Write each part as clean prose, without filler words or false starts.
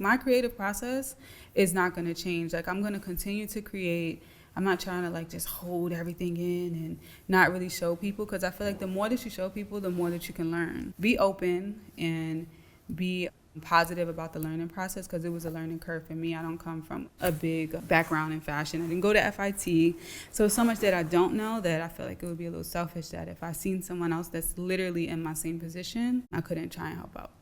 My creative process is not going to change. Like, I'm going to continue to create. I'm not trying to like just hold everything in and not really show people, because I feel like the more that you show people, the more that you can learn. Be open and be positive about the learning process, because it was a learning curve for me. I don't come from a big background in fashion. I didn't go to FIT. So much that I don't know that I feel like it would be a little selfish that if I seen someone else that's literally in my same position, I couldn't try and help out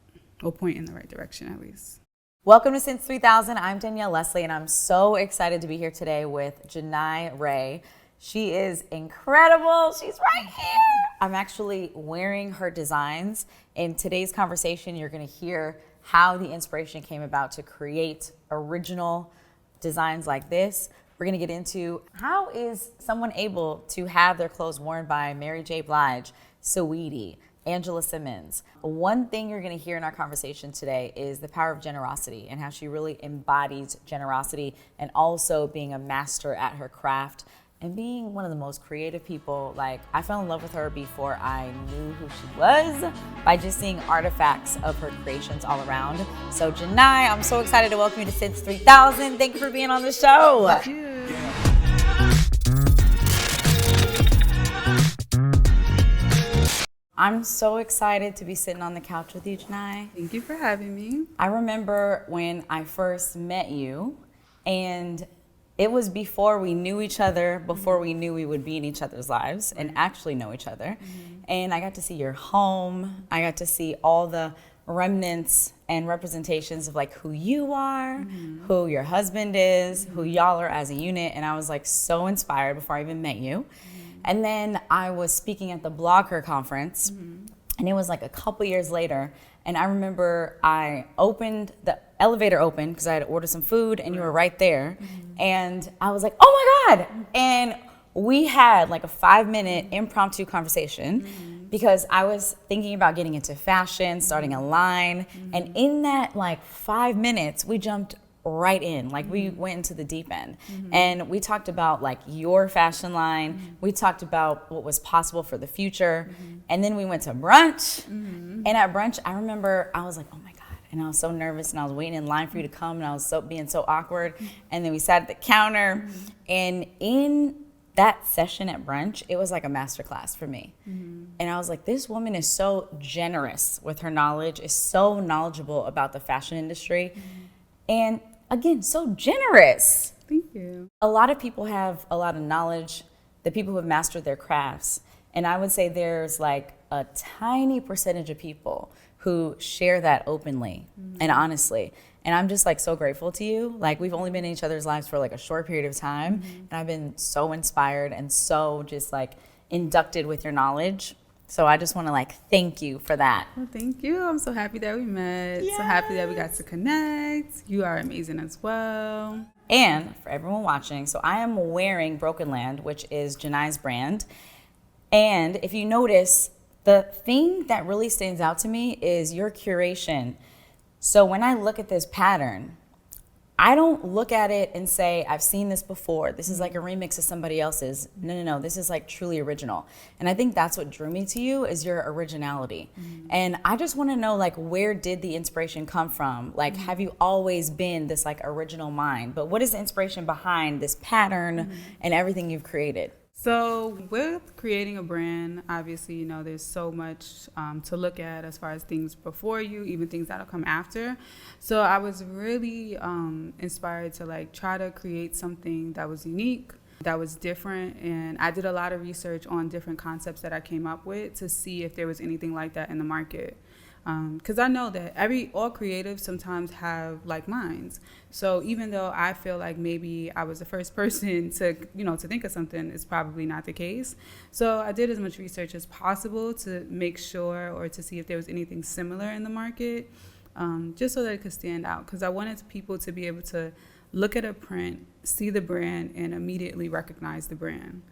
or point in the right direction at least. Welcome to Since 3000. I'm Danielle Leslie, and I'm so excited to be here today with Janai Wray. She is incredible. She's right here. I'm actually wearing her designs. In today's conversation, you're going to hear how the inspiration came about to create original designs like this. We're going to get into how is someone able to have their clothes worn by Mary J. Blige, Saweetie, Angela Simmons. One thing you're going to hear in our conversation today is the power of generosity and how she really embodies generosity, and also being a master at her craft and being one of the most creative people. Like, I fell in love with her before I knew who she was by just seeing artifacts of her creations all around. So Janai, I'm so excited to welcome you to Since 3000. Thank you for being on the show. Thank you. I'm so excited to be sitting on the couch with you, Janai. Thank you for having me. I remember when I first met you, and it was before we knew each other, before we knew we would be in each other's lives and actually know each other. And I got to see your home. I got to see all the remnants and representations of like who you are, who your husband is, who y'all are as a unit. And I was like so inspired before I even met you. And then I was speaking at the Blogger conference, and it was like a couple years later. And I remember the elevator opened because I had ordered some food, and you were right there. And I was like, oh my God. And we had like a 5-minute impromptu conversation because I was thinking about getting into fashion, starting a line. And in that like 5 minutes, we jumped right in. Like, we went into the deep end, and we talked about like your fashion line. We talked about what was possible for the future. And then we went to brunch. And at brunch, I remember I was like, oh my God. And I was so nervous, and I was waiting in line for you to come, and I was being so awkward. And then we sat at the counter, and in that session at brunch, it was like a masterclass for me. And I was like, this woman is so generous with her knowledge, is so knowledgeable about the fashion industry. And again, so generous. Thank you. A lot of people have a lot of knowledge, the people who have mastered their crafts. And I would say there's like a tiny percentage of people who share that openly and honestly. And I'm just like so grateful to you. Like, we've only been in each other's lives for like a short period of time. And I've been so inspired and so just like inducted with your knowledge. So I just want to like thank you for that. Well, thank you. I'm so happy that we met. Yes. So happy that we got to connect. You are amazing as well. And for everyone watching, so I am wearing Broken Land, which is Janai's brand. And if you notice, the thing that really stands out to me is your curation. So when I look at this pattern, I don't look at it and say, I've seen this before. This is like a remix of somebody else's. No. This is like truly original. And I think that's what drew me to you, is your originality. And I just want to know, like, where did the inspiration come from? Like, have you always been this like original mind? But what is the inspiration behind this pattern and everything you've created? So with creating a brand, obviously, you know, there's so much to look at as far as things before you, even things that'll come after. So I was really inspired to like try to create something that was unique, that was different. And I did a lot of research on different concepts that I came up with to see if there was anything like that in the market. Because I know that all creatives sometimes have like minds. So even though I feel like maybe I was the first person to think of something, it's probably not the case. So I did as much research as possible to make sure, or to see if there was anything similar in the market, just so that it could stand out. Because I wanted people to be able to look at a print, see the brand, and immediately recognize the brand.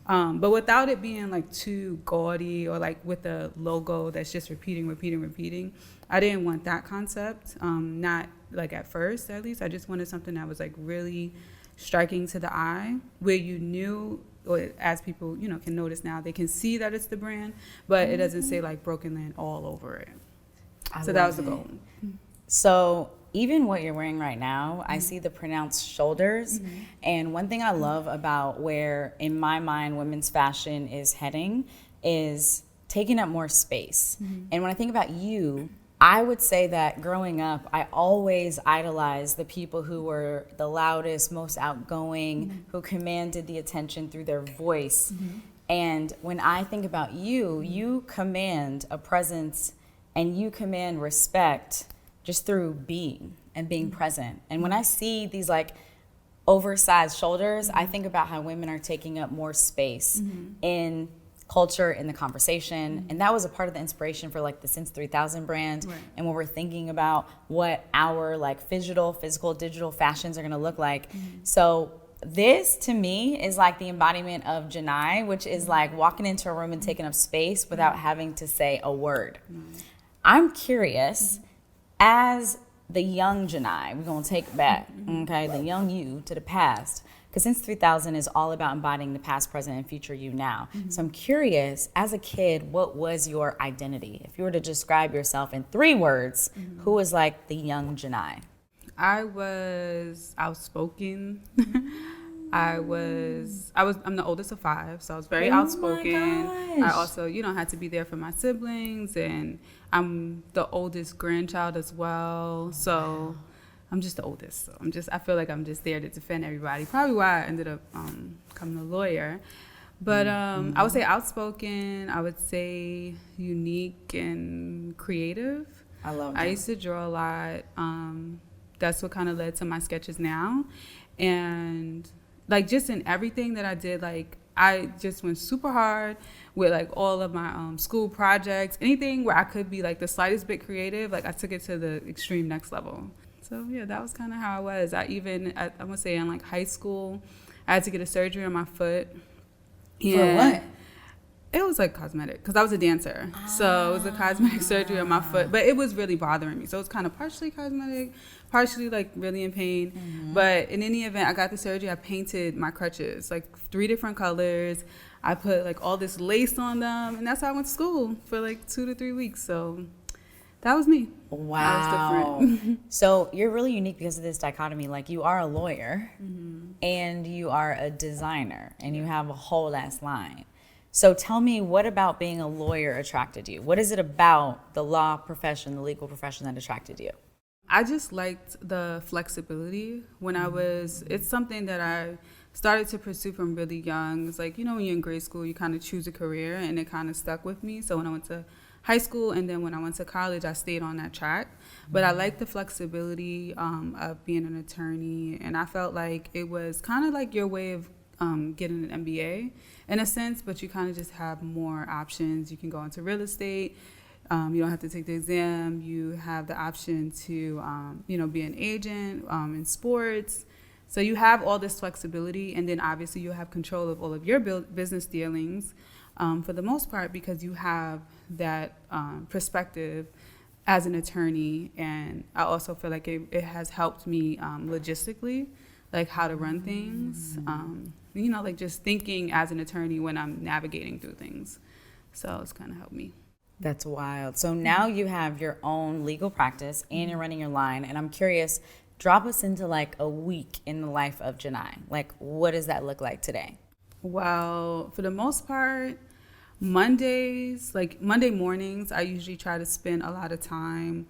But without it being like too gaudy, or like with a logo that's just repeating. I didn't want that concept, not like at first at least. I just wanted something that was like really striking to the eye, where you knew, or as people can notice now, they can see that it's the brand, but it doesn't say like Broken Land all over it. So that was the goal. So even what you're wearing right now, I see the pronounced shoulders. And one thing I love about where, in my mind, women's fashion is heading is taking up more space. And when I think about you, I would say that growing up, I always idolized the people who were the loudest, most outgoing, who commanded the attention through their voice. And when I think about you, you command a presence and you command respect just through being and being present. And when I see these like oversized shoulders, I think about how women are taking up more space in culture, in the conversation. And that was a part of the inspiration for like the Since 3000 brand. And when we're thinking about what our like physical, digital fashions are gonna look like. So this to me is like the embodiment of Janai, which is like walking into a room and taking up space without having to say a word. I'm curious, as the young Janai, we're gonna take it back, okay, the young you to the past, because Since 3000 is all about embodying the past, present, and future you now. So I'm curious, as a kid, what was your identity? If you were to describe yourself in 3 words, who was like the young Janai? I was outspoken. I'm the oldest of 5, so I was very outspoken. I also, had to be there for my siblings, and I'm the oldest grandchild as well. So I'm just the oldest. So I feel like I'm just there to defend everybody. Probably why I ended up becoming a lawyer. But I would say outspoken. I would say unique and creative. I love that. I used to draw a lot. That's what kind of led to my sketches now. And like just in everything that I did, like I just went super hard with like all of my school projects, anything where I could be like the slightest bit creative, like I took it to the extreme next level. So yeah, that was kind of how I was. I want to say in like high school, I had to get a surgery on my foot. For what? It was like cosmetic because I was a dancer. So it was a cosmetic surgery on my foot, but it was really bothering me. So it was kind of partially cosmetic, partially like really in pain. But in any event, I got the surgery. I painted my crutches like 3 different colors. I put like all this lace on them, and that's how I went to school for like 2 to 3 weeks. So that was me. Wow. I was different. So you're really unique because of this dichotomy. Like you are a lawyer and you are a designer and you have a whole ass line. So tell me, what about being a lawyer attracted you? What is it about the law profession, the legal profession, that attracted you? I just liked the flexibility it's something that I started to pursue from really young. It's like, when you're in grade school, you kind of choose a career, and it kind of stuck with me. So when I went to high school and then when I went to college, I stayed on that track. But I liked the flexibility of being an attorney, and I felt like it was kind of like your way of getting an MBA in a sense, but you kind of just have more options. You can go into real estate. You don't have to take the exam. You have the option to, be an agent in sports. So you have all this flexibility, and then obviously you have control of all of your business dealings for the most part, because you have that perspective as an attorney. And I also feel like it has helped me logistically, like how to run things, like just thinking as an attorney when I'm navigating through things. So it's kind of helped me. That's wild. So now you have your own legal practice and you're running your line. And I'm curious, drop us into like a week in the life of Janai. Like, what does that look like today? Well, for the most part, Monday mornings, I usually try to spend a lot of time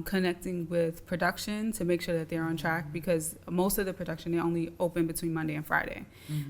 connecting with production to make sure that they're on track, because most of the production, they only open between Monday and Friday.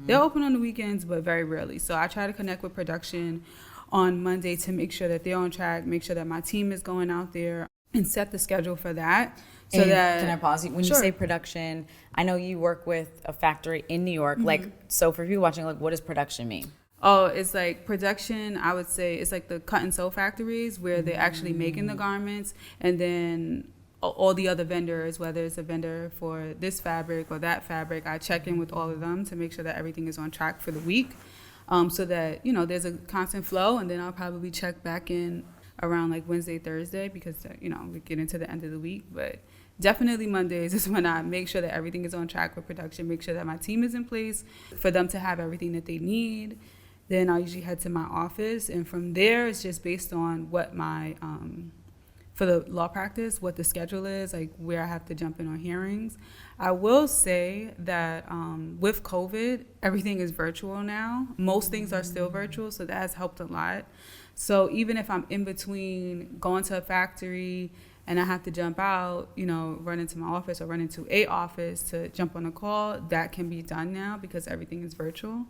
They're open on the weekends, but very rarely. So I try to connect with production on Monday to make sure that they're on track, make sure that my team is going out there, and set the schedule for that. So and that, can I pause you? When Sure. you say production, I know you work with a factory in New York. Like, so for people watching, like, what does production mean? Oh, it's like production, I would say it's like the cut and sew factories where they're actually making the garments, and then all the other vendors, whether it's a vendor for this fabric or that fabric, I check in with all of them to make sure that everything is on track for the week, so that, there's a constant flow. And then I'll probably check back in around like Wednesday, Thursday, because, we get into the end of the week. But definitely Mondays is when I make sure that everything is on track with production, make sure that my team is in place for them to have everything that they need. Then I usually head to my office, and from there it's just based on what my for the law practice, what the schedule is, like where I have to jump in on hearings. I will say that with COVID, everything is virtual now. Most things are still virtual, so that has helped a lot. So even if I'm in between going to a factory and I have to jump out, run into my office or run into a office to jump on a call, that can be done now because everything is virtual.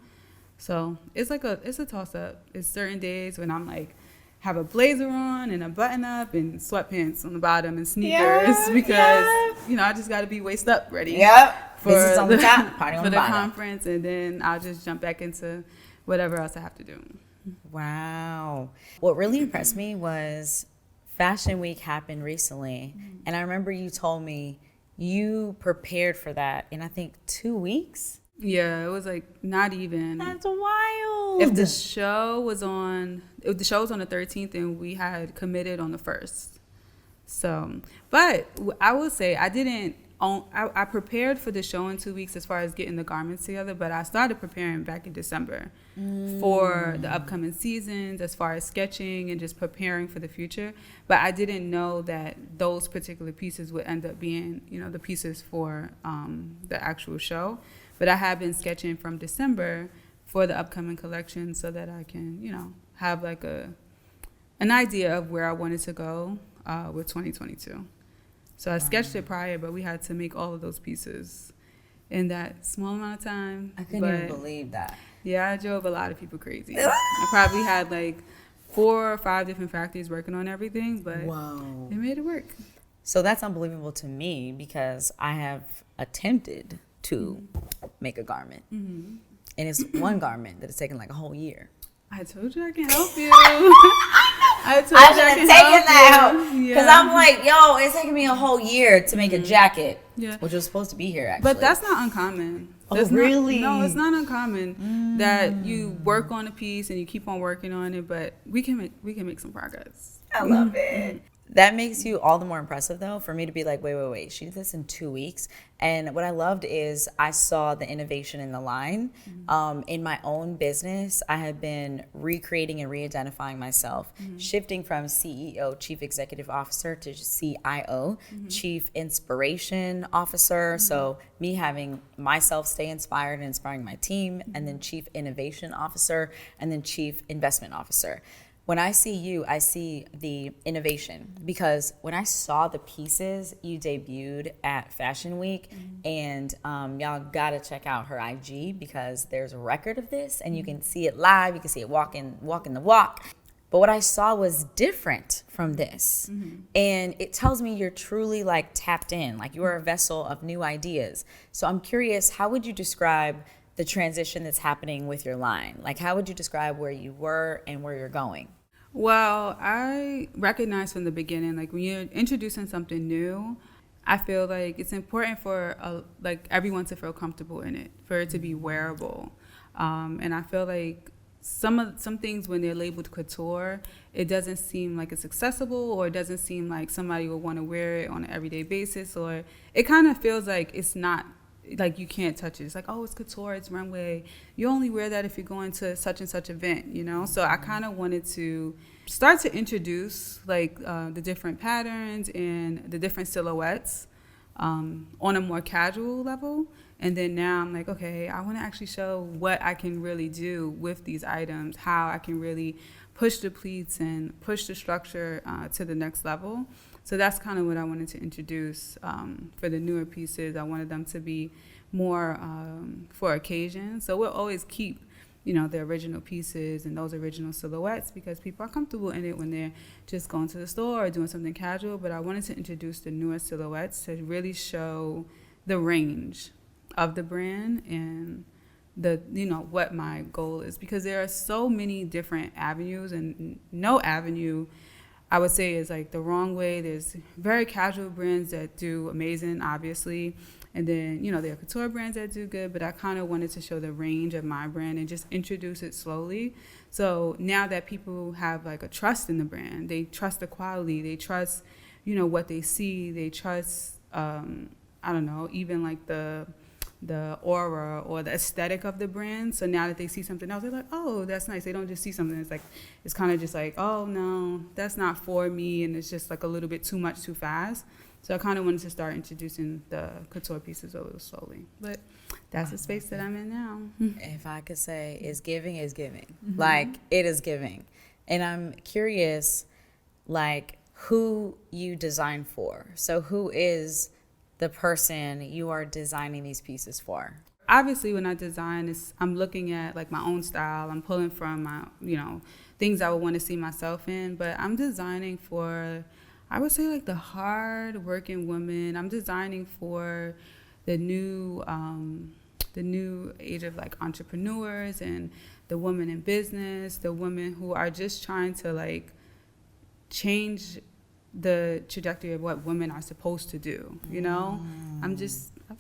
So it's a toss up. It's certain days when I'm like, have a blazer on and a button up and sweatpants on the bottom and sneakers because I just got to be waist up ready. Yep. For Business on the top, party on for the the bottom. conference, and then I'll just jump back into whatever else I have to do. Wow. What really impressed me was Fashion Week happened recently, and I remember you told me you prepared for that in I think 2 weeks. Yeah, it was like not even. That's wild. If the show was on the 13th and we had committed on the 1st. So, but I will say I prepared for the show in 2 weeks as far as getting the garments together, but I started preparing back in December for the upcoming seasons as far as sketching and just preparing for the future. But I didn't know that those particular pieces would end up being, the pieces for the actual show. But I have been sketching from December for the upcoming collection so that I can, have like an idea of where I wanted to go with 2022. So I sketched it prior, but we had to make all of those pieces in that small amount of time. I couldn't even believe that. Yeah, I drove a lot of people crazy. I probably had like 4 or 5 different factories working on everything, but they made it work. So that's unbelievable to me because I have attempted to make a garment. And it's one garment that has taken like a whole year. I told you I can help you. I should have taken that out because I'm like, it's taking me a whole year to make a jacket, which was supposed to be here actually. But that's not uncommon. Really? No, it's not uncommon that you work on a piece and you keep on working on it. But we can make some progress. I love it. That makes you all the more impressive, though, for me to be like, wait. She did this in 2 weeks. And what I loved is I saw the innovation in the line. In my own business, I have been recreating and re-identifying myself, shifting from CEO, Chief Executive Officer, to CIO, Chief Inspiration Officer. So me having myself stay inspired and inspiring my team, and then Chief Innovation Officer, and then Chief Investment Officer. When I see you, I see the innovation because when I saw the pieces you debuted at Fashion Week, and y'all gotta check out her IG because there's a record of this and you can see it live, you can see it walking the walk. But what I saw was different from this. And it tells me you're truly like tapped in, like you are a vessel of new ideas. So I'm curious, how would you describe the transition that's happening with your line? Like, how would you describe where you were and where you're going? Well, I recognize from the beginning, like when you're introducing something new, I feel like it's important for like everyone to feel comfortable in it, for it to be wearable. And I feel like some things when they're labeled couture, it doesn't seem like it's accessible, or it doesn't seem like somebody will want to wear it on an everyday basis, or it kind of feels like it's not, like you can't touch it. It's like, oh, it's couture, it's runway. You only wear that if you're going to such and such event, So I kind of wanted to start to introduce like the different patterns and the different silhouettes on a more casual level. And then now I'm like, okay, I want to actually show what I can really do with these items, how I can really push the pleats and push the structure to the next level. So that's kind of what I wanted to introduce for the newer pieces. I wanted them to be more for occasion. So we'll always keep, the original pieces and those original silhouettes because people are comfortable in it when they're just going to the store or doing something casual. But I wanted to introduce the newer silhouettes to really show the range of the brand and what my goal is, because there are so many different avenues, and no avenue I would say is like the wrong way. There's very casual brands that do amazing, obviously. And then, there are couture brands that do good, but I kind of wanted to show the range of my brand and just introduce it slowly. So now that people have like a trust in the brand, they trust the quality, they trust, what they see, they trust, even like the the aura or the aesthetic of the brand. So now that they see something else, they're like, oh, that's nice. They don't just see something. It's kind of just like, oh no, that's not for me, and it's just like a little bit too much too fast. So I kind of wanted to start introducing the couture pieces a little slowly, but that's the space that I'm in now. If I could say, is giving. Like, it is giving. And I'm curious, like, who you design for. So who is the person you are designing these pieces for? Obviously, when I design, I'm looking at like my own style. I'm pulling from my, things I would want to see myself in. But I'm designing for, I would say, like the hard working woman. I'm designing for the new age of like entrepreneurs and the women in business, the women who are just trying to like change the trajectory of what women are supposed to do. I feel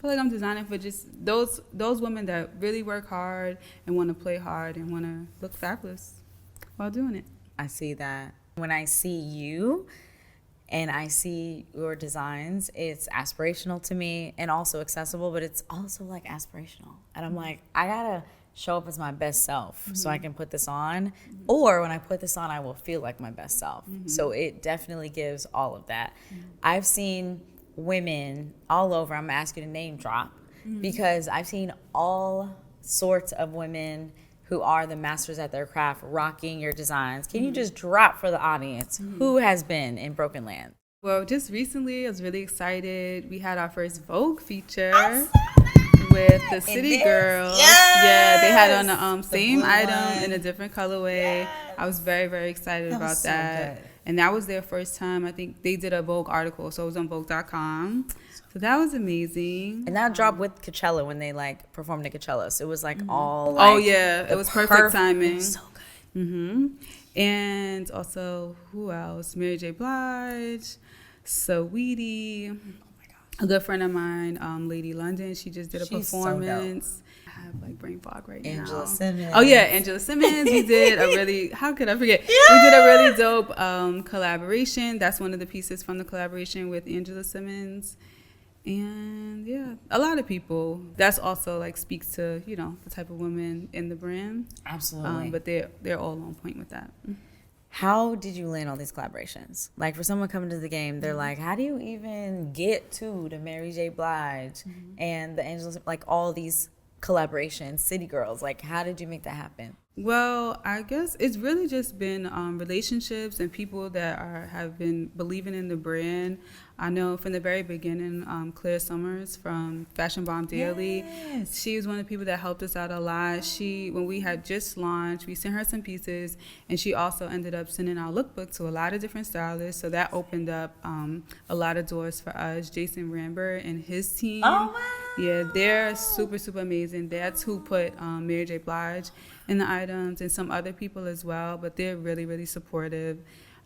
like I'm designing for just those women that really work hard and want to play hard and want to look fabulous while doing it. I see that. When I see you and I see your designs, it's aspirational to me and also accessible, but it's also like aspirational. And I'm like, I gotta show up as my best self so I can put this on. Or when I put this on, I will feel like my best self. So it definitely gives all of that. I've seen women all over. I'm gonna ask you to name drop because I've seen all sorts of women who are the masters at their craft rocking your designs. Can you just drop for the audience who has been in Broken Land? Well, just recently, I was really excited. We had our first Vogue feature with the City Girls. Yes! Yeah, they had on the same item in a different colorway. Yes. I was very, very excited about that. So and that was their first time. I think they did a Vogue article, so it was on Vogue.com. So that was amazing. And that dropped with Coachella when they like performed at Coachella. So it was like all like, oh yeah, it was perfect timing. It was so good. And also, who else? Mary J. Blige, Saweetie. A good friend of mine, Lady London, she just did a performance. So I have like brain fog right Angela now. Simmons. Oh yeah, Angela Simmons. We did a really, how could I forget? Yeah. We did a really dope collaboration. That's one of the pieces from the collaboration with Angela Simmons. And yeah, a lot of people. That's also like speaks to, the type of women in the brand. Absolutely. But they're all on point with that. How did you land all these collaborations? Like for someone coming to the game, they're like, how do you even get to the Mary J. Blige and the Angela, like all these collaborations, City Girls? Like, how did you make that happen? Well, I guess it's really just been relationships and people that have been believing in the brand. I know from the very beginning, Claire Summers from Fashion Bomb Daily, she was one of the people that helped us out a lot. When we had just launched, we sent her some pieces, and she also ended up sending our lookbook to a lot of different stylists. So that opened up a lot of doors for us. Jason Rambert and his team. Oh, wow. Yeah, they're super, super amazing. That's who put Mary J. Blige in the items and some other people as well, but they're really, really supportive.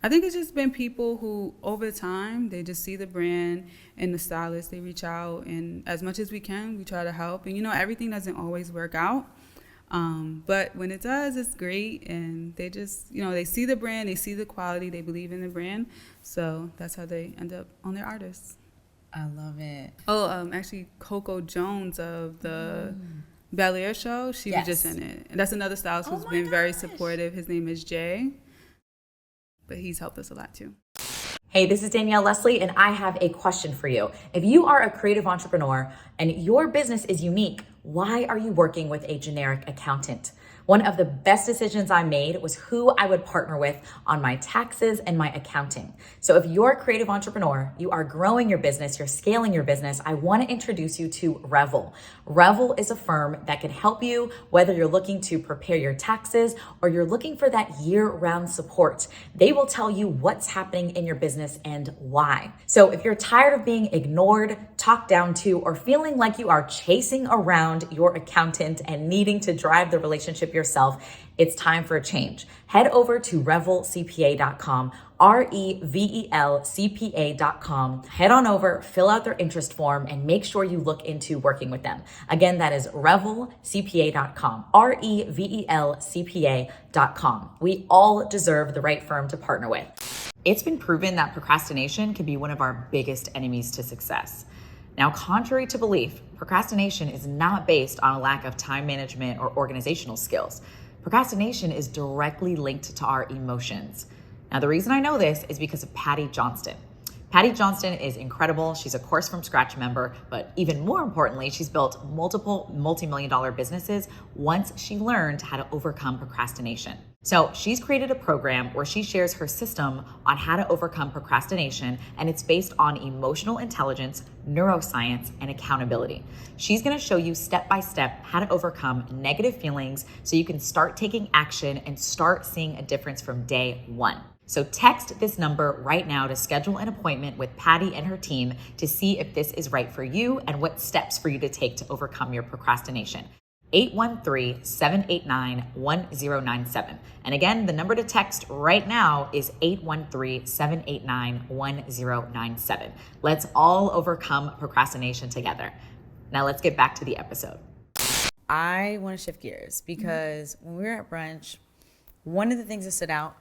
I think it's just been people who, over time, they just see the brand and the stylist, they reach out, and as much as we can, we try to help. And, everything doesn't always work out, but when it does, it's great, and they just, they see the brand, they see the quality, they believe in the brand, so that's how they end up on their artists. I love it. Oh, actually, Coco Jones of the Bel Air show, she was just in it. And that's another stylist who's been very supportive. His name is Jay, but he's helped us a lot too. Hey, this is Danielle Leslie, and I have a question for you. If you are a creative entrepreneur and your business is unique, why are you working with a generic accountant? One of the best decisions I made was who I would partner with on my taxes and my accounting. So if you're a creative entrepreneur, you are growing your business, you're scaling your business, I want to introduce you to Revel. Revel is a firm that can help you whether you're looking to prepare your taxes or you're looking for that year-round support. They will tell you what's happening in your business and why. So if you're tired of being ignored, talked down to, or feeling like you are chasing around your accountant and needing to drive the relationship yourself, it's time for a change. Head over to revelcpa.com, REVELCPA.com. Head on over, fill out their interest form, and make sure you look into working with them. Again, that is revelcpa.com, REVELCPA.com. We all deserve the right firm to partner with. It's been proven that procrastination can be one of our biggest enemies to success. Now, contrary to belief, procrastination is not based on a lack of time management or organizational skills. Procrastination is directly linked to our emotions. Now, the reason I know this is because of Patty Johnston. Patty Johnston is incredible. She's a Course from Scratch member, but even more importantly, she's built multiple multi-million-dollar businesses once she learned how to overcome procrastination. So she's created a program where she shares her system on how to overcome procrastination, and it's based on emotional intelligence, neuroscience, and accountability. She's gonna show you step-by-step how to overcome negative feelings so you can start taking action and start seeing a difference from day one. So text this number right now to schedule an appointment with Patty and her team to see if this is right for you and what steps for you to take to overcome your procrastination. 813-789-1097. And again, the number to text right now is 813-789-1097. Let's all overcome procrastination together. Now let's get back to the episode. I want to shift gears because when we were at brunch, one of the things that stood out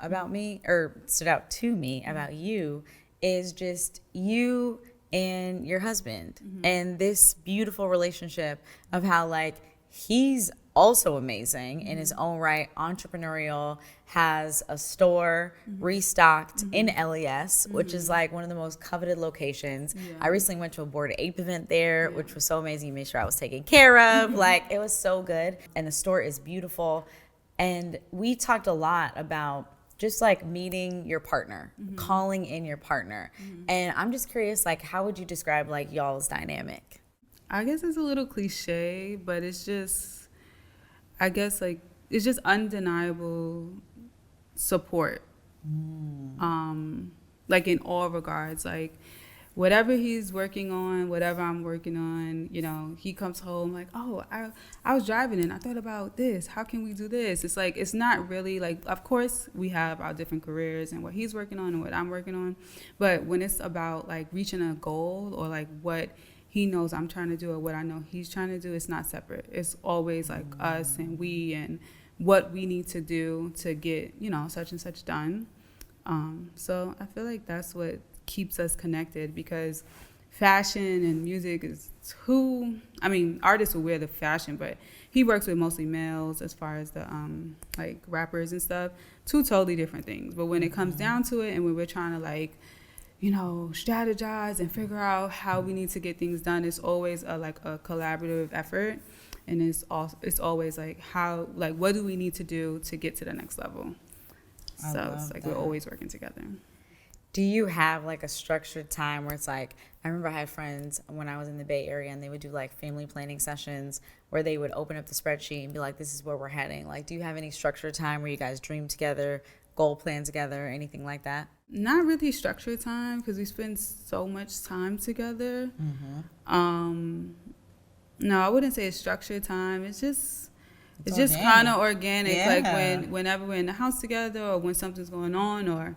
to me about you is just you and your husband and this beautiful relationship of how like he's also amazing in his own right, entrepreneurial, has a store restocked in LES, which is like one of the most coveted locations. Yeah. I recently went to a Board 8 event there, which was so amazing. You made sure I was taken care of. Like, it was so good. And the store is beautiful. And we talked a lot about just like meeting your partner, calling in your partner. And I'm just curious, like, how would you describe like y'all's dynamic? I guess it's a little cliche, but it's just, I guess like, it's just undeniable support. Like in all regards, like whatever he's working on, whatever I'm working on, you know, he comes home like, oh, I was driving and I thought about this. How can we do this? It's like, it's not really like, of course we have our different careers and what he's working on and what I'm working on. But when it's about like reaching a goal or like what he knows I'm trying to do or what I know he's trying to do, it's not separate. It's always like us and we and what we need to do to get, you know, such and such done. So I feel like that's what keeps us connected, because fashion and music is artists will wear the fashion, but he works with mostly males as far as the like rappers and stuff. Two totally different things. But when it comes down to it and when we're trying to like, you know, strategize and figure out how we need to get things done, it's always a collaborative effort. And it's always like what do we need to do to get to the next level? So it's like we're always working together. Do you have like a structured time where it's like, I remember I had friends when I was in the Bay Area and they would do like family planning sessions where they would open up the spreadsheet and be like, this is where we're heading. Like, do you have any structured time where you guys dream together, goal plan together, anything like that? Not really structured time because we spend so much time together. No, I wouldn't say it's structured time. It's just kind of organic. Yeah. Like whenever we're in the house together or when something's going on or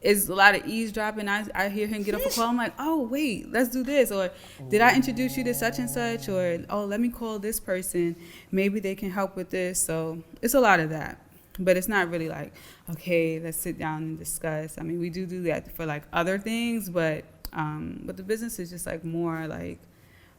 it's a lot of eavesdropping. I hear him get off a call. I'm like, oh, wait, let's do this. Or did I introduce you to such and such? Or, oh, let me call this person. Maybe they can help with this. So it's a lot of that. But it's not really like, okay, let's sit down and discuss. I mean, we do that for like other things. But the business is just like more like,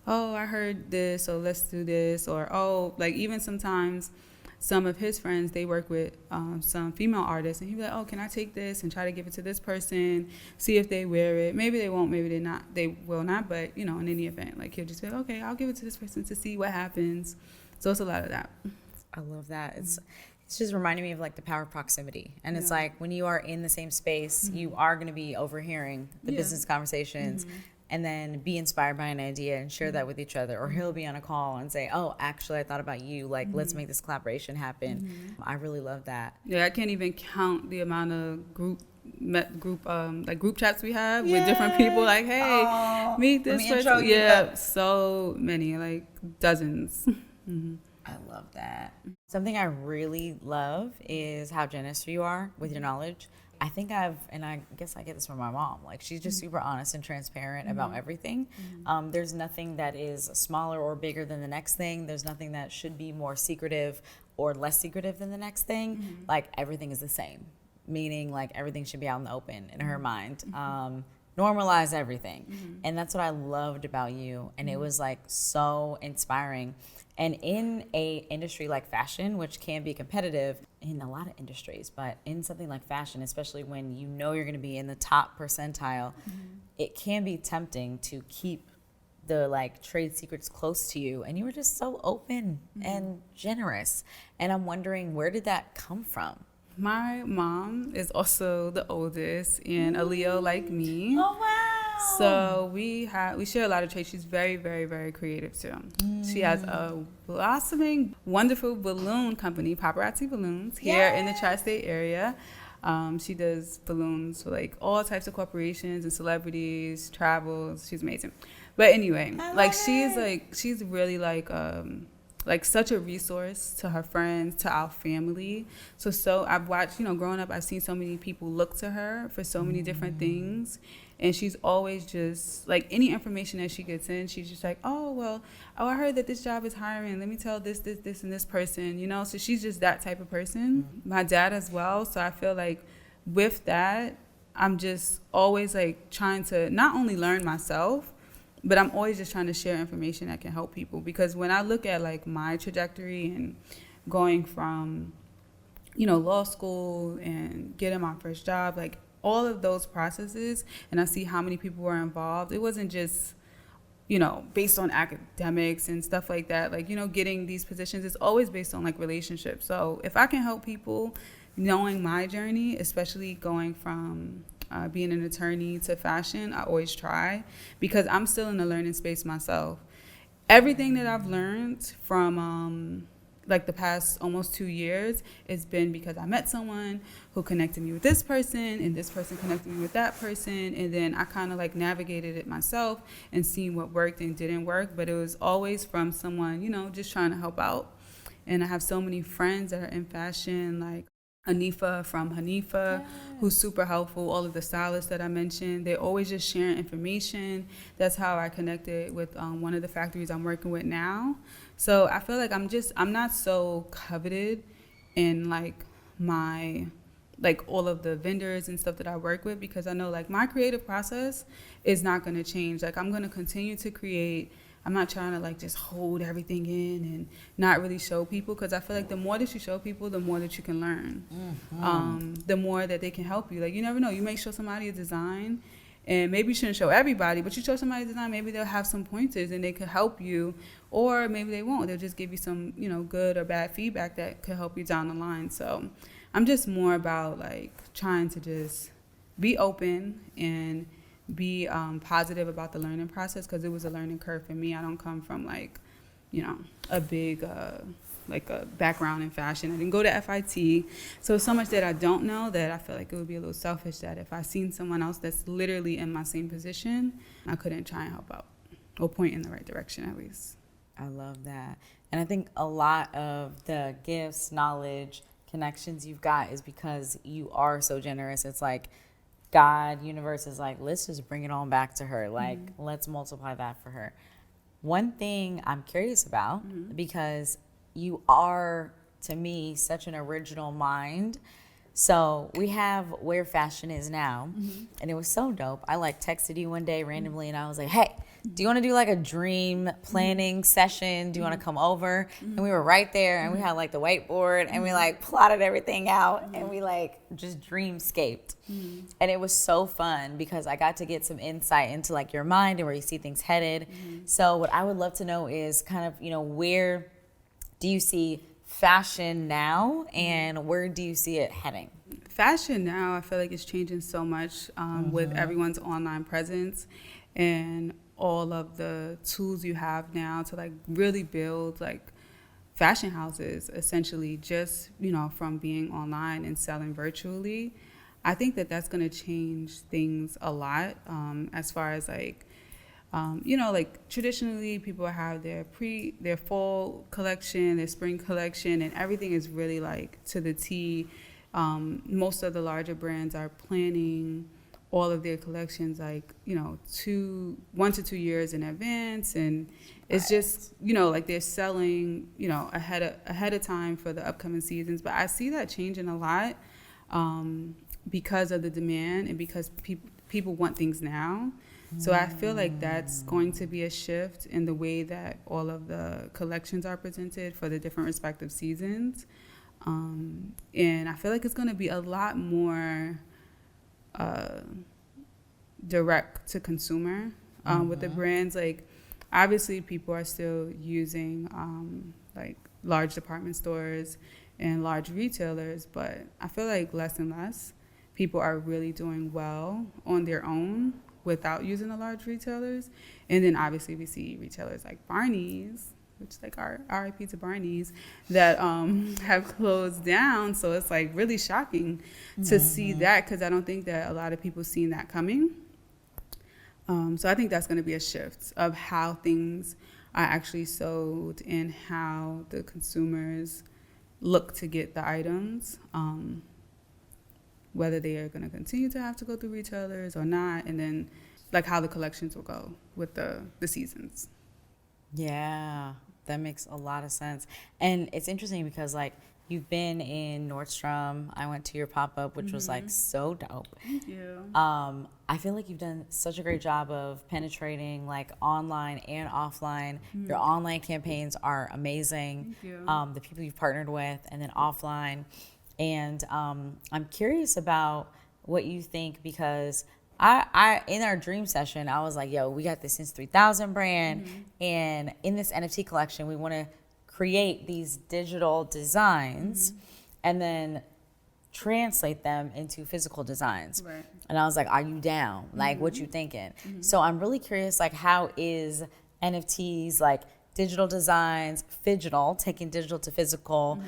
oh, I heard this, so let's do this. Or, oh, like even sometimes some of his friends, they work with some female artists, and he'd be like, oh, can I take this and try to give it to this person, see if they wear it. Maybe they won't, maybe they will not, but, you know, in any event, like he'll just be like, okay, I'll give it to this person to see what happens. So it's a lot of that. I love that. It's just reminding me of like the power of proximity. And it's like when you are in the same space, you are going to be overhearing the business conversations. And then be inspired by an idea and share that with each other. Or he'll be on a call and say, oh, actually, I thought about you. Like, let's make this collaboration happen. I really love that. Yeah, I can't even count the amount of group chats we have with different people. Like, hey, meet this person. Yeah, so many, like dozens. I love that. Something I really love is how generous you are with your knowledge. I think I guess I get this from my mom. Like, she's just super honest and transparent about everything. There's nothing that is smaller or bigger than the next thing. There's nothing that should be more secretive or less secretive than the next thing. Like, everything is the same, meaning like everything should be out in the open in her mind. normalize everything. And that's what I loved about you. And it was like so inspiring. And in a industry like fashion, which can be competitive in a lot of industries, but in something like fashion, especially when you know you're going to be in the top percentile, it can be tempting to keep the like trade secrets close to you. And you were just so open and generous. And I'm wondering, where did that come from? My mom is also the oldest and a Leo like me. Oh, wow. So we share a lot of traits. She's very, very, very creative too. She has a blossoming, wonderful balloon company, Paparazzi Balloons, here in the tri-state area. She does balloons for like all types of corporations and celebrities, travels. She's amazing. But anyway, like she's really like such a resource to her friends, to our family. So I've watched, growing up, I've seen so many people look to her for so many different things. And she's always just, like, any information that she gets in, she's just like, oh, I heard that this job is hiring. Let me tell this, and this person, So she's just that type of person. My dad as well. So I feel like with that, I'm just always, like, trying to not only learn myself, but I'm always just trying to share information that can help people. Because when I look at, like, my trajectory and going from, law school and getting my first job, like, all of those processes, and I see how many people were involved, it wasn't just, based on academics and stuff like that. Like, getting these positions is always based on, like, relationships. So if I can help people knowing my journey, especially going from being an attorney to fashion, I always try, because I'm still in the learning space myself. Everything that I've learned from like the past almost 2 years, it's been because I met someone who connected me with this person, and this person connected me with that person, and then I kind of like navigated it myself and seen what worked and didn't work. But it was always from someone, just trying to help out. And I have so many friends that are in fashion, like Hanifa from Hanifa, who's super helpful. All of the stylists that I mentioned, they're always just sharing information. That's how I connected with one of the factories I'm working with now. So I feel like I'm not so coveted in like my, like all of the vendors and stuff that I work with, because I know like my creative process is not going to change. Like I'm going to continue to create. I'm not trying to like just hold everything in and not really show people, because I feel like the more that you show people, the more that you can learn. The more that they can help you. Like you never know. You may show somebody a design, and maybe you shouldn't show everybody, but you show somebody a design, maybe they'll have some pointers and they could help you, or maybe they won't. They'll just give you some, good or bad feedback that could help you down the line. So I'm just more about like trying to just be open and be positive about the learning process, because it was a learning curve for me. I don't come from like, a big like a background in fashion. I didn't go to FIT, so much that I don't know that I feel like it would be a little selfish that if I seen someone else that's literally in my same position, I couldn't try and help out or point in the right direction at least. I love that. And I think a lot of the gifts, knowledge, connections you've got is because you are so generous. It's like God, universe is like, let's just bring it on back to her. Like, let's multiply that for her. One thing I'm curious about, because you are, to me, such an original mind. So we have Where Fashion Is Now, and it was so dope. I like texted you one day randomly, and I was like, hey, do you want to do like a dream planning session? Do you want to come over? And we were right there, and we had like the whiteboard, and we like plotted everything out, and we like just dreamscaped. And it was so fun because I got to get some insight into like your mind and where you see things headed. So what I would love to know is kind of, where do you see fashion now, and where do you see it heading? Fashion now, I feel like it's changing so much with everyone's online presence and all of the tools you have now to like really build like fashion houses, essentially, just from being online and selling virtually. I think that that's going to change things a lot, as far as like like traditionally people have their fall collection, their spring collection, and everything is really like to the T. Most of the larger brands are planning all of their collections like 1 to 2 years in advance, and it's just like they're selling ahead of time for the upcoming seasons. But I see that changing a lot because of the demand, and because people want things now. So I feel like that's going to be a shift in the way that all of the collections are presented for the different respective seasons. And I feel like it's going to be a lot more direct to consumer with the brands. Like, obviously, people are still using like large department stores and large retailers, but I feel like less and less people are really doing well on their own without using the large retailers. And then obviously we see retailers like Barney's, which like our RIP to Barney's, that have closed down. So it's like really shocking to see that, because I don't think that a lot of people seen that coming. So I think that's going to be a shift of how things are actually sold and how the consumers look to get the items, whether they are going to continue to have to go through retailers or not, and then like how the collections will go with the seasons. Yeah, that makes a lot of sense. And it's interesting because like you've been in Nordstrom. I went to your pop-up, which was like so dope. Thank you. I feel like you've done such a great job of penetrating like online and offline. Your online campaigns are amazing. Thank you. The people you've partnered with, and then offline. And I'm curious about what you think, because I in our dream session, I was like, yo, we got this Since 3000 brand. And in this NFT collection, we want to create these digital designs and then translate them into physical designs. Right. And I was like, are you down? Like, what you thinking? So I'm really curious, like, how is NFTs, like digital designs, phygital, taking digital to physical,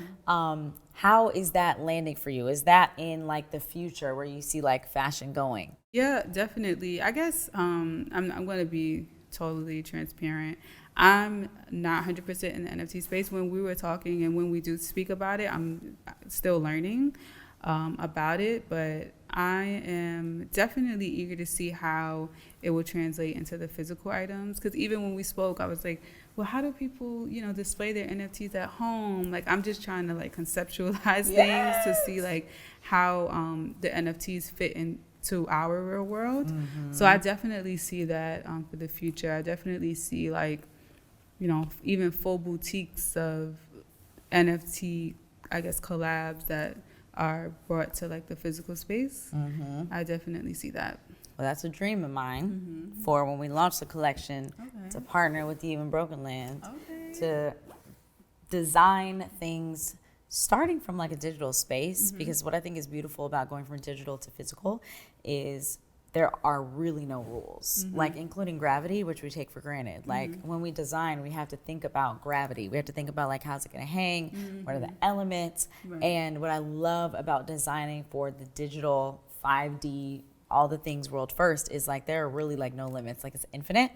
how is that landing for you? Is that in like the future where you see like fashion going? Yeah, definitely. I guess I'm going to be totally transparent. I'm not 100% in the NFT space. When we were talking and when we do speak about it, I'm still learning about it, but I am definitely eager to see how it will translate into the physical items. Because even when we spoke, I was like, well, how do people, display their NFTs at home? Like, I'm just trying to like conceptualize things to see like how the NFTs fit into our real world. So I definitely see that for the future. I definitely see like, even full boutiques of NFT, I guess, collabs that are brought to like the physical space. I definitely see that. Well, that's a dream of mine for when we launch the collection, to partner with Even Broken Land to design things starting from like a digital space. Because what I think is beautiful about going from digital to physical is there are really no rules, like including gravity, which we take for granted. Like when we design, we have to think about gravity. We have to think about like, how's it gonna hang? What are the elements? And what I love about designing for the digital 5D, all the things world first, is like there are really like no limits, like it's infinite.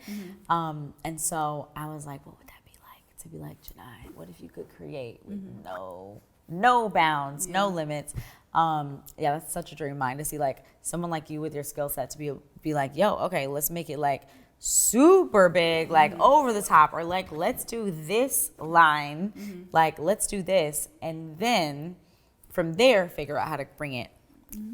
And so I was like, what would that be like to be like Janai? What if you could create with no bounds, no limits? Yeah, that's such a dream of mine, to see like someone like you with your skill set to be like, yo, okay, let's make it like super big, like over the top, or like let's do this line, like let's do this, and then from there figure out how to bring it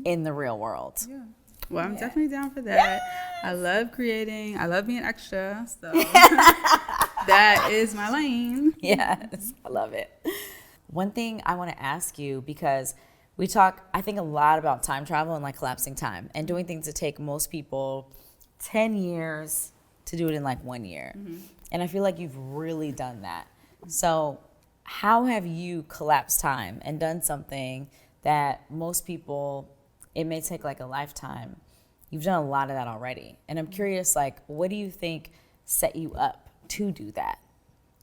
in the real world. Yeah. Well, I'm definitely down for that. I love creating. I love being extra. So that is my lane. Yes, I love it. One thing I want to ask you, because we talk, I think, a lot about time travel and like collapsing time and doing things that take most people 10 years to do it in like 1 year. And I feel like you've really done that. So how have you collapsed time and done something that most people, it may take like a lifetime? You've done a lot of that already. And I'm curious, like, what do you think set you up to do that?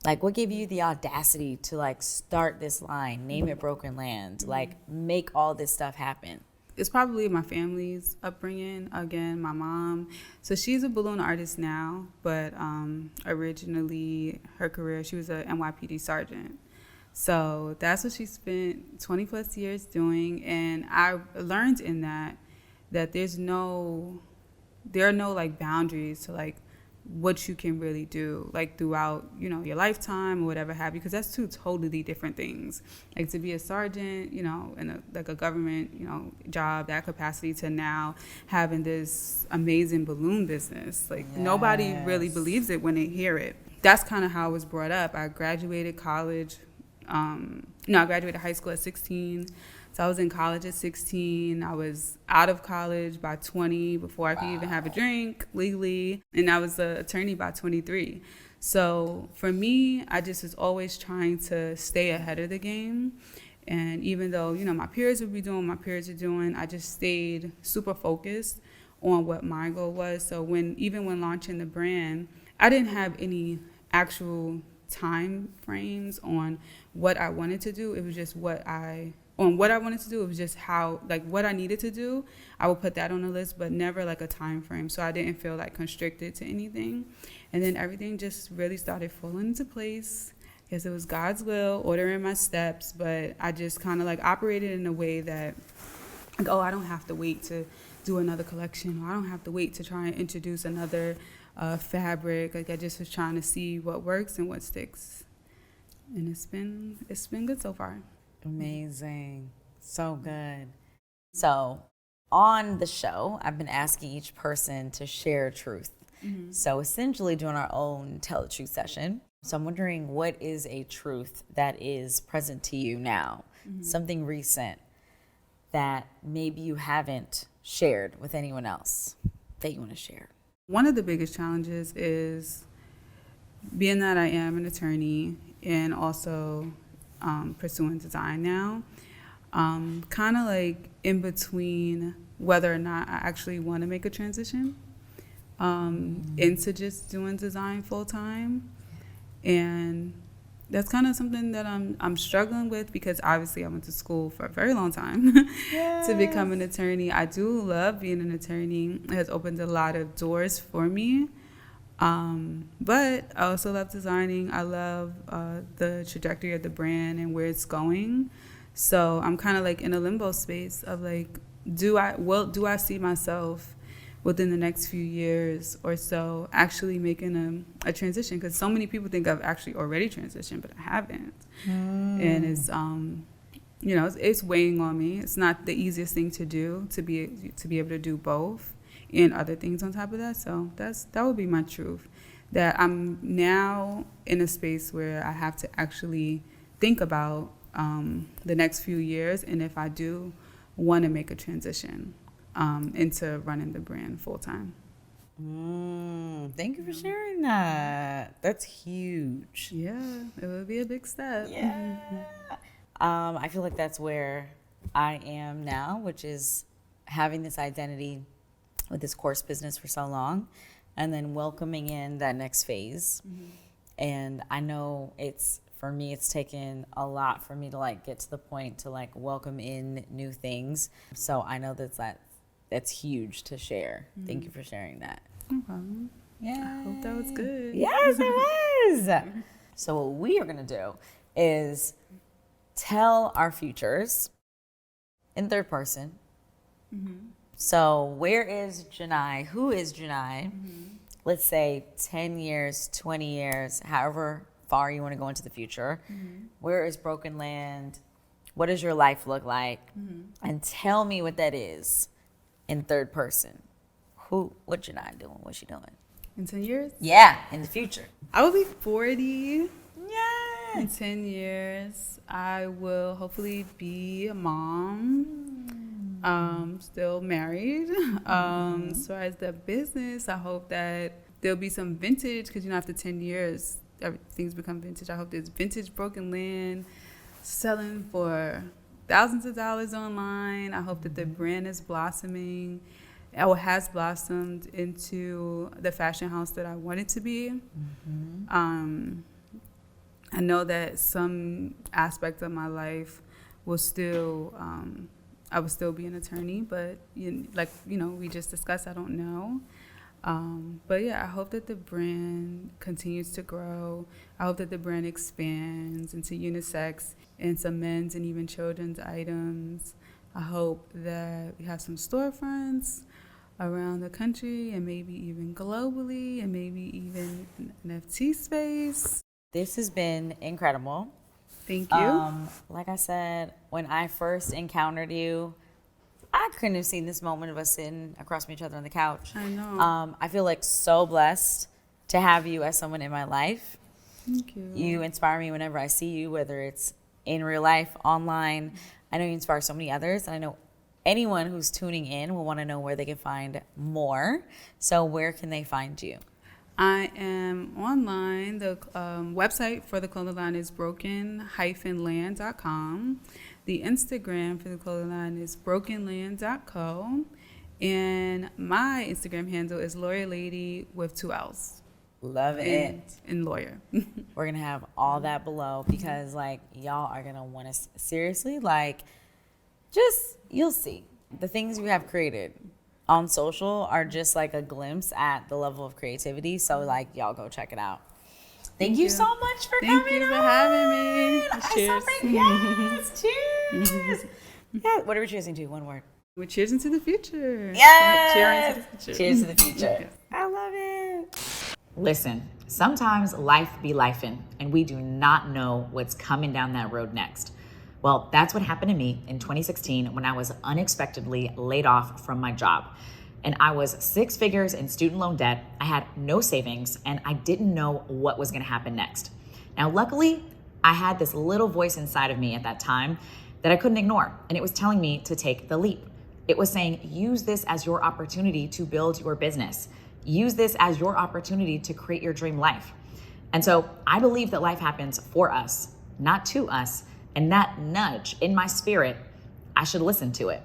Like, what gave you the audacity to like start this line, name it Broken Land, like make all this stuff happen? It's probably my family's upbringing. Again, my mom. So she's a balloon artist now, but originally her career, she was a NYPD sergeant. So that's what she spent 20 plus years doing. And I learned in that there are no like boundaries to like what you can really do, like throughout, you know, your lifetime or whatever have you, because that's two totally different things. Like to be a sergeant, you know, in a government, you know, job, that capacity, to now having this amazing balloon business. Like nobody really believes it when they hear it. That's kind of how I was brought up. I graduated college. I graduated high school at 16. So I was in college at 16. I was out of college by 20 before I could even have a drink legally. And I was an attorney by 23. So for me, I just was always trying to stay ahead of the game. And even though, you know, my peers would be doing what my peers are doing, I just stayed super focused on what my goal was. So even when launching the brand, I didn't have any actual time frames on what I wanted to do. It was just what I wanted to do. It was just how, like, what I needed to do. I would put that on the list, but never like a time frame. So I didn't feel like constricted to anything. And then everything just really started falling into place because it was God's will, ordering my steps. But I just kind of like operated in a way that, like, oh, I don't have to wait to do another collection, or I don't have to wait to try and introduce another fabric. Like, I just was trying to see what works and what sticks. And it's been good so far. Amazing. So good. So on the show, I've been asking each person to share truth. Mm-hmm. So essentially doing our own tell the truth session. So I'm wondering, what is a truth that is present to you now? Mm-hmm. Something recent that maybe you haven't shared with anyone else that you want to share. One of the biggest challenges is being that I am an attorney and also pursuing design now, kind of like in between whether or not I actually want to make a transition into just doing design full time. And that's kind of something that I'm struggling with, because obviously I went to school for a very long time to become an attorney. I do love being an attorney. It has opened a lot of doors for me. But I also love designing. I love the trajectory of the brand and where it's going. So I'm kind of like in a limbo space of like, do I see myself within the next few years or so actually making a transition? Because so many people think I've actually already transitioned, but I haven't. And it's it's weighing on me. It's not the easiest thing to do, to be able to do both and other things on top of that. So that would be my truth, that I'm now in a space where I have to actually think about the next few years, and if I do want to make a transition into running the brand full time. Thank you for sharing that. That's huge. Yeah, it would be a big step. Yeah. I feel like that's where I am now, which is having this identity with this course business for so long, and then welcoming in that next phase. Mm-hmm. And I know for me, it's taken a lot for me to like get to the point to like welcome in new things. So I know that's huge to share. Mm-hmm. Thank you for sharing that. No problem. Yeah. I hope that was good. Yes, it was. So what we are going to do is tell our futures in third person. Mm-hmm. So where is Janai? Who is Janai? Mm-hmm. Let's say 10 years, 20 years, however far you want to go into the future. Mm-hmm. Where is Broken Land? What does your life look like? Mm-hmm. And tell me what that is in third person. What Janai doing? What's she doing? In 10 years? Yeah, in the future. I will be 40. Yes. In 10 years, I will hopefully be a mom. Still married. As far as the business, I hope that there'll be some vintage, because after 10 years, everything's become vintage. I hope there's vintage Broken Land selling for thousands of dollars online. I hope that the brand is blossoming, or has blossomed into the fashion house that I want it to be. Mm-hmm. I know that some aspect of my life will still, I will still be an attorney, but we just discussed, I don't know. But yeah, I hope that the brand continues to grow. I hope that the brand expands into unisex and some men's and even children's items. I hope that we have some storefronts. around the country and maybe even globally and maybe even in NFT space. This has been incredible. Thank you. Like I said, when I first encountered you, I couldn't have seen this moment of us sitting across from each other on the couch. I know. I feel like so blessed to have you as someone in my life. Thank you. You inspire me whenever I see you, whether it's in real life, online. I know you inspire so many others, and I know anyone who's tuning in will want to know where they can find more. So where can they find you? I am online. The website for the clothing line is broken-land.com. The Instagram for the clothing line is brokenland.co. And my Instagram handle is LawyerLady with 2 L's. Love it. And lawyer. We're going to have all that below because, like, y'all are going to want to seriously, like, just, you'll see. The things we have created on social are just like a glimpse at the level of creativity. So, like, y'all go check it out. Thank you so much for coming on. Thank you for having me. Cheers. Yes, cheers. Yeah, what are we cheersing to? One word. We're cheersing to the future. Yes. Cheers Cheers to the future. I love it. Listen, sometimes life be lifing, and we do not know what's coming down that road next. Well, that's what happened to me in 2016 when I was unexpectedly laid off from my job. And I was 6 figures in student loan debt. I had no savings, and I didn't know what was gonna happen next. Now, luckily, I had this little voice inside of me at that time that I couldn't ignore, and it was telling me to take the leap. It was saying, use this as your opportunity to build your business. Use this as your opportunity to create your dream life. And so I believe that life happens for us, not to us. And that nudge in my spirit, I should listen to it.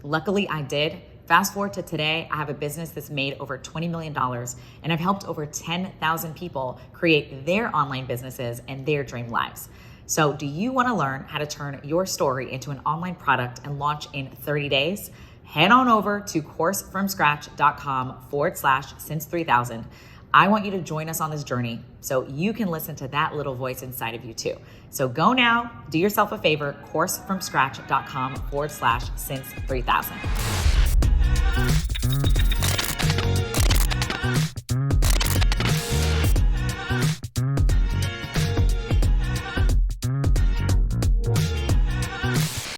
Luckily, I did. Fast forward to today, I have a business that's made over $20 million, and I've helped over 10,000 people create their online businesses and their dream lives. So do you want to learn how to turn your story into an online product and launch in 30 days? Head on over to coursefromscratch.com/since3000. I want you to join us on this journey so you can listen to that little voice inside of you too. So go now, do yourself a favor, coursefromscratch.com/since3000.